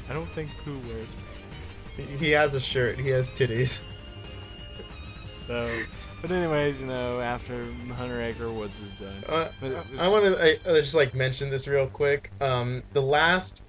I don't think Pooh wears pants. He has a shirt. He has titties. So, but anyways, after Hunter Acre Woods is done, but I want to just like mention this real quick. The last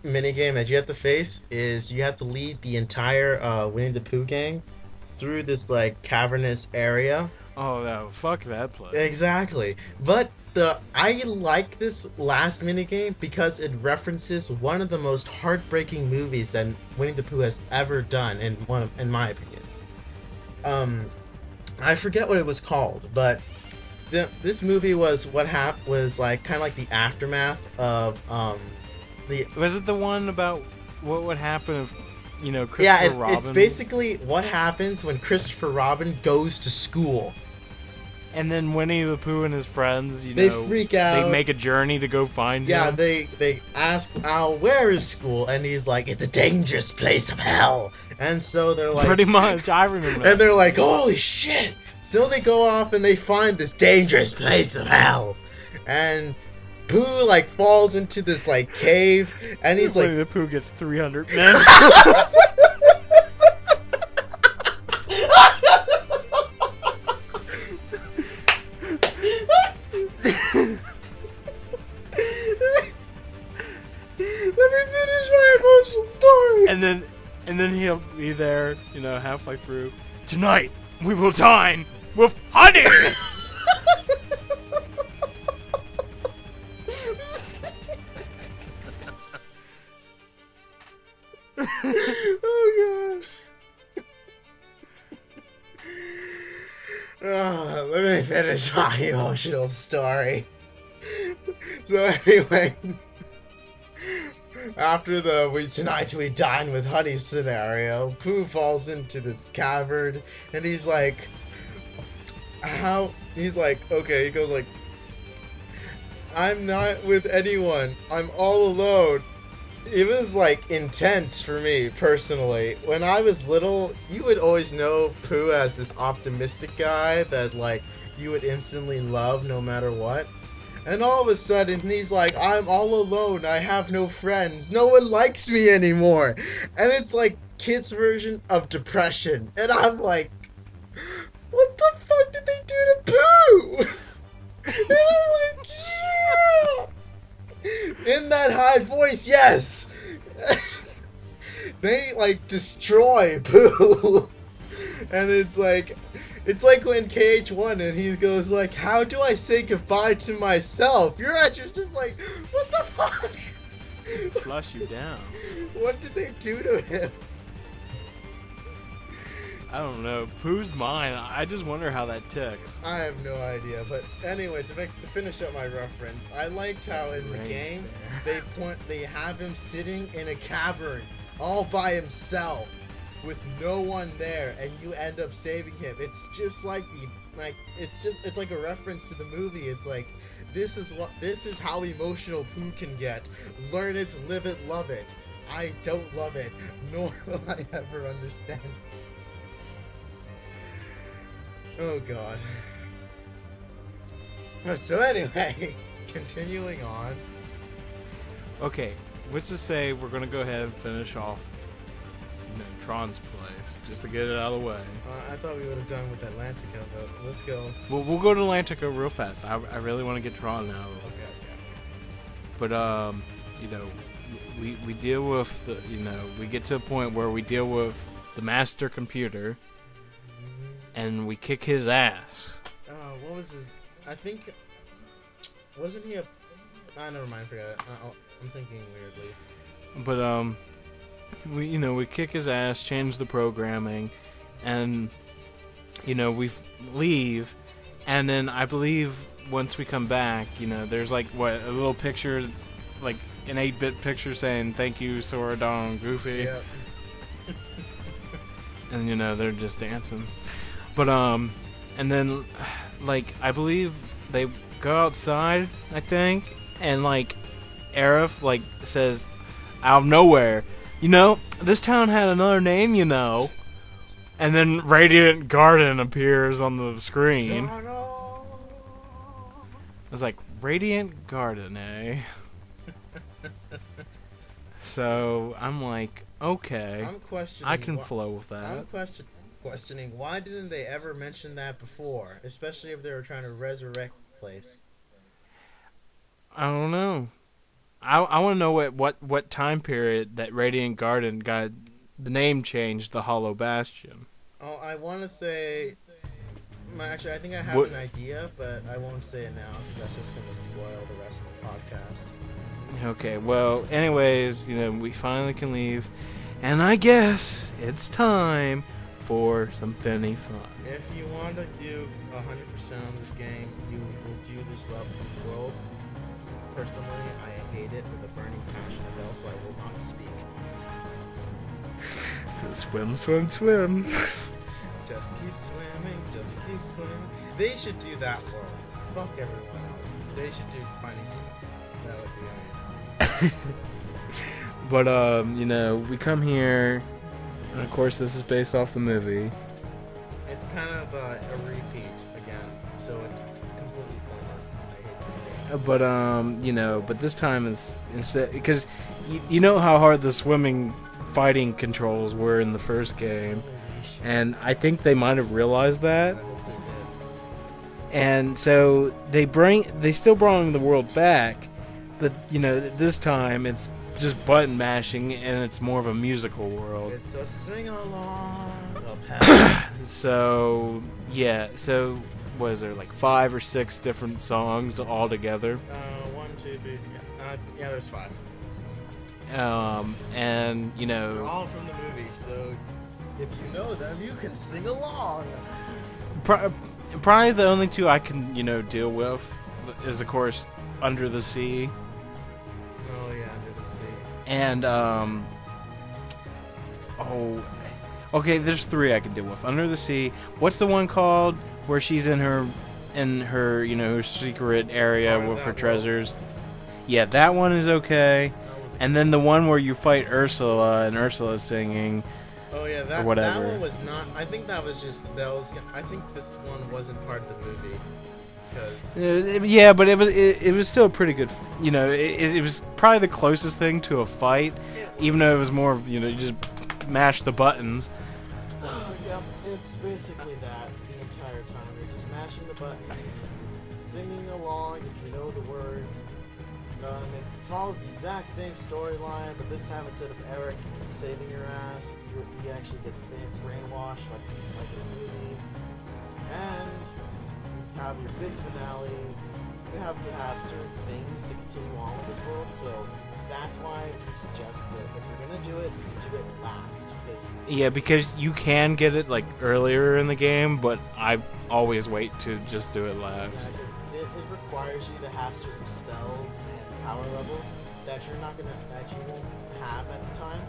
mini game that you have to face is you have to lead the entire Winnie the Pooh gang through this like cavernous area. oh no, fuck that place. Exactly, but I like this last minigame because it references one of the most heartbreaking movies that Winnie the Pooh has ever done, in my opinion. I forget what it was called, but this movie was was like kind of like the aftermath of the Was it the one about what would happen if Christopher yeah Robin? it's basically what happens when Christopher Robin goes to school. And then Winnie the Pooh and his friends, They freak out. They make a journey to go find Yeah, him. they ask Al, where is school? And he's like, it's a dangerous place of hell. And so they're like... Pretty much, I remember that. And they're like, holy shit! So they go off and they find this dangerous place of hell. And Pooh, like, falls into this, like, cave. And he's like... Winnie the Pooh gets 300 men. Let me finish my emotional story. And then he'll be there, halfway through. Tonight, we will dine with honey! Oh gosh. Oh, let me finish my emotional story. So anyway, after the tonight we dine with honey scenario, Pooh falls into this cavern and he's like, okay, he goes like, I'm not with anyone, I'm all alone. It was like intense for me personally. When I was little, you would always know Pooh as this optimistic guy that like you would instantly love no matter what. And all of a sudden he's like, I'm all alone, I have no friends, no one likes me anymore. And it's like kids' version of depression. And I'm like, what the fuck did they do to Pooh? And I'm like, yeah! In that high voice, yes! They like destroy Pooh. And it's like when KH1 and he goes like, how do I say goodbye to myself? You're actually just like, what the fuck? Flush you down. What did they do to him? I don't know. Pooh's mine. I just wonder how that ticks. I have no idea, but anyway, to finish up my reference, I liked how in the game they have him sitting in a cavern all by himself with no one there, and you end up saving him. It's just like it's like a reference to the movie. It's like this is how emotional Pooh can get. Learn it, live it, love it. I don't love it, nor will I ever understand. Oh god. So anyway, continuing on. Okay, let's just say we're gonna go ahead and finish off Tron's place, just to get it out of the way. I thought we would have done with Atlantica, but let's go. We'll go to Atlantica real fast. I really want to get Tron now. Okay. But we deal with the we get to a point where we deal with the master computer, and we kick his ass. What was his? I think wasn't he a? Never mind. Forget it. I'm thinking weirdly. But we kick his ass, change the programming, and we leave, and then I believe once we come back, there's like a little picture, like an 8-bit picture saying thank you Sora, Donald, and Goofy. Yep. And they're just dancing. But and then like I believe they go outside, I think, and like Aerith like says out of nowhere, this town had another name, and then Radiant Garden appears on the screen. It's like Radiant Garden, eh? So I'm like, okay, I'm questioning. I can flow with that. I'm questioning why didn't they ever mention that before, especially if they were trying to resurrect the place. I don't know. I want to know what time period that Radiant Garden got the name changed, the Hollow Bastion. Oh, I want to say. Actually, I think I have What? an idea, but I won't say it now because that's just going to spoil the rest of the podcast. Okay, well, anyways, we finally can leave, and I guess it's time for some funny fun. If you want to do 100% on this game, you will do this level, this world. Personally, I hate it with a burning passion of hell, so I will not speak. So swim, swim, swim. Just keep swimming, just keep swimming. They should do that world. Fuck everyone else. They should do Finding Nemo. That would be amazing. But we come here, and of course this is based off the movie. It's kind of a repeat again, so it's completely pointless. I hate this game. But this time it's instead because you know how hard the swimming fighting controls were in the first game. And I think they might have realized that. I hope they did. And so they still bring the world back, but this time it's just button mashing and it's more of a musical world. It's a sing-along of hell. So what is there, like 5 or 6 different songs all together? 1, 2, 3. Yeah, there's 5. And They're all from the movie, so if you know them, you can sing along. Probably the only 2 I can deal with is of course Under the Sea. Oh yeah, Under the Sea. And okay, there's 3 I can deal with. Under the Sea. What's the one called where she's in her her secret area with her treasures? Yeah, that one is okay. And then the one where you fight Ursula and Ursula's singing. Oh yeah, that one was not. I think that was just I think this one wasn't part of the movie. Yeah, but it was still pretty good. It was probably the closest thing to a fight, even though it was more of you just mash the buttons. Yep, it's basically that the entire time. You're just mashing the buttons, singing along if you know the words. It follows the exact same storyline, but this time instead of Eric saving your ass, he actually gets brainwashed like in a movie. And you have your big finale. You have to have certain things to continue on with this world, so that's why we suggest that if you're gonna do it last. Yeah, because you can get it like earlier in the game, but I always wait to just do it last. Yeah, because it requires you to have certain spells and power levels that you won't have at the time.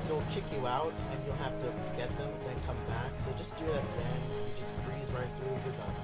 So it'll kick you out, and you'll have to get them and then come back. So just do it at the end. You just breeze right through. You're done.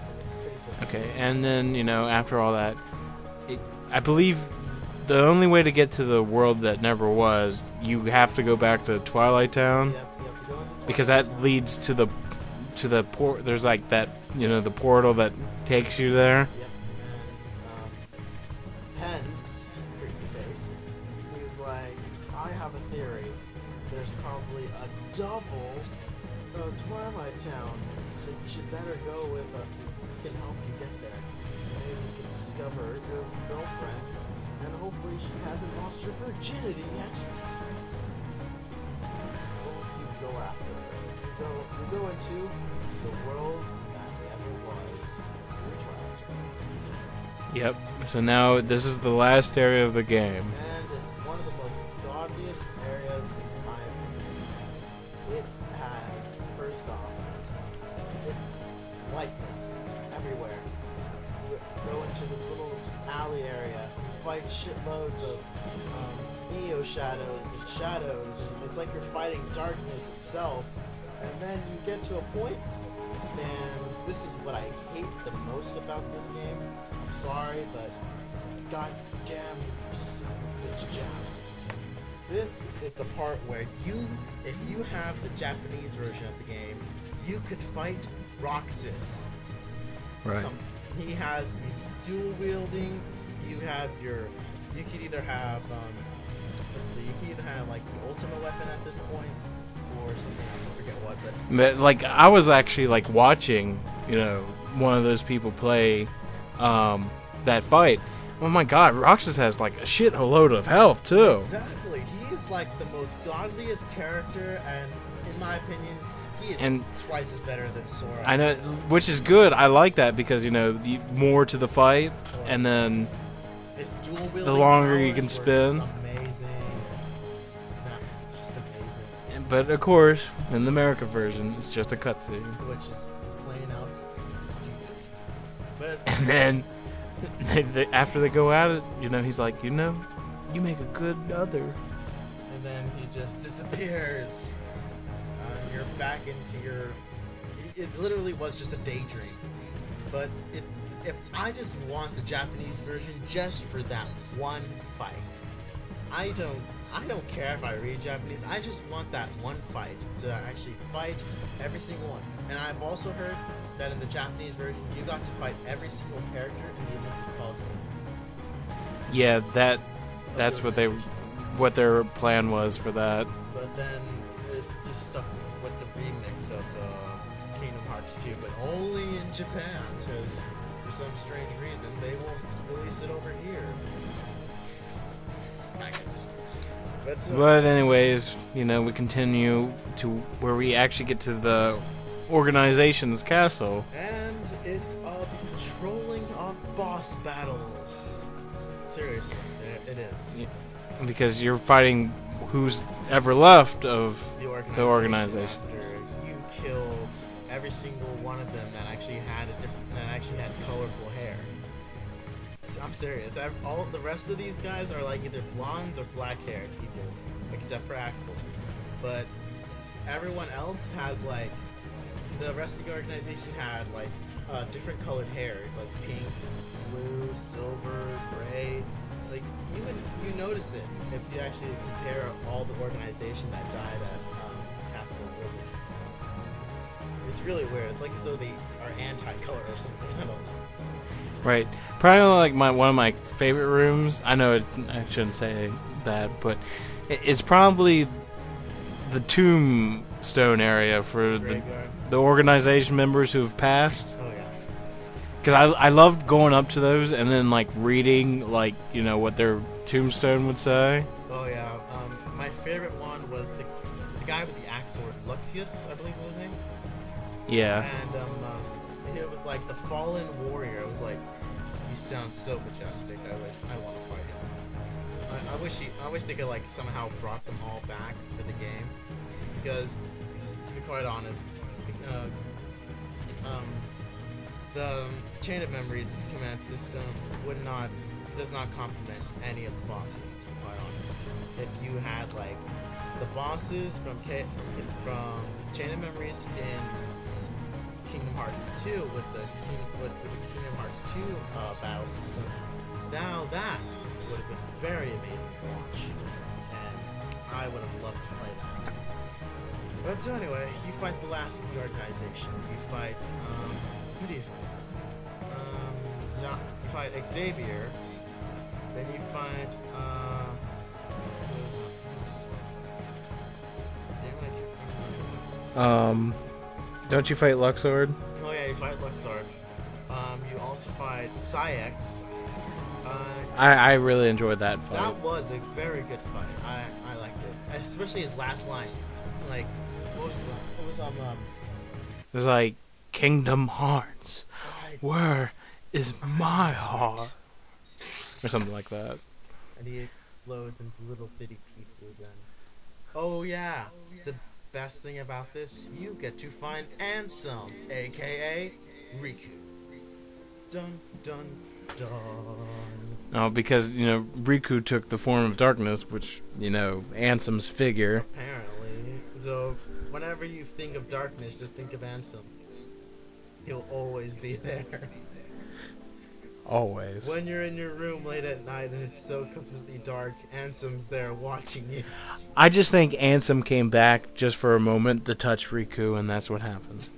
And it's pretty simple. Okay, and then after all that, I believe the only way to get to the world that never was, you have to go back to Twilight Town. Yep, you have to go into Twilight because that Town. leads to the port. There's like that the portal that takes you there. Yep, and hence, freaky face, he's like, I have a theory. There's probably a double Twilight Town, so you should better go with who can help you get there. Maybe you can discover your girlfriend, and hopefully she hasn't lost her virginity yet. So you go after her. You go into the world that never was. Twilight Town. Yep. So now this is the last area of the game. And it's one of the most gaudiest areas in my opinion. It has, first off, it's lightness everywhere. You go into this little alley area, you fight shitloads of Neo shadows and shadows, and it's like you're fighting darkness itself. And then you get to a point, and this is what I hate the most about this game. I'm sorry, but god damn you son of a bitch jabs. This is the part where if you have the Japanese version of the game, you could fight Roxas. Right. He's dual wielding. You could either have, let's see, like the ultimate weapon at this point, or something else. I forget what, But like, I was actually like watching, one of those people play that fight. Oh my God, Roxas has like a shitload of health too. Exactly, he is like the most godliest character, and in my opinion, he is twice as better than Sora. I know, which is good. I like that because the more to the fight, and then his dual the longer you can spin. Amazing. Just amazing. But of course, in the America version, it's just a cutscene. Which is plain out stupid. But and then after they go at it, he's like, you make a good other. And then he just disappears. You're back into your... It literally was just a daydream. But if I just want the Japanese version just for that one fight, I don't care if I read Japanese. I just want that one fight to actually fight every single one. And I've also heard that in the Japanese version, you got to fight every single character in the Olympus Coliseum. Yeah, that's what their plan was for that. But then it just stuck with the remix of Kingdom Hearts 2, but only in Japan, because for some strange reason they won't release it over here. But anyways, we continue to where we actually get to the organization's castle. And it's a trolling of boss battles. Seriously, it is. Yeah, because you're fighting who's ever left of the organization. After you killed every single one of them that actually had colorful hair. I'm serious. All the rest of these guys are like either blondes or black-haired people, except for Axel. But everyone else has like the rest of the organization had like different colored hair, like pink, blue, silver, gray. Like you notice it if you actually compare all the organization that died at Castle Oblivion. It's really weird. It's like as though they are anti-color or something. I don't know. Right. Probably like one of my favorite rooms. I know I shouldn't say that, but it's probably the tombstone area for the organization members who've passed. Oh yeah. Because I loved going up to those and then like reading like what their tombstone would say. Oh yeah. My favorite one was the guy with the axe sword, Luxius, I believe was his name. Yeah. And it was like the fallen warrior. It was like, he sounds so majestic. I want to fight him. I wish they could like somehow brought them all back for the game, because to be quite honest, the Chain of Memories command system does not complement any of the bosses. To be quite honest, if you had like the bosses from Chain of Memories in Kingdom Hearts 2 with the Kingdom Hearts 2 battle system, now that would have been very amazing to watch, and I would have loved to play that. But so anyway, you fight the last of the organization. You fight, who do you fight? You fight Xavier, then you fight, Don't you fight Luxord? Oh yeah, you fight Luxord. You also fight Psyx. I really enjoyed that fight. That was a very good fight. I liked it, especially his last line. Like, what was it was like, Kingdom Hearts, where is my heart? Or something like that. And he explodes into little bitty pieces. And oh yeah, the best thing about this, you get to find Ansem, aka Riku. Dun dun dun. Oh, because Riku took the form of darkness, which Ansem's figure. Apparently. So whenever you think of darkness, just think of Ansem. He'll always be there. Always. When you're in your room late at night and it's so completely dark, Ansem's there watching you. I just think Ansem came back just for a moment to touch Riku, and that's what happened.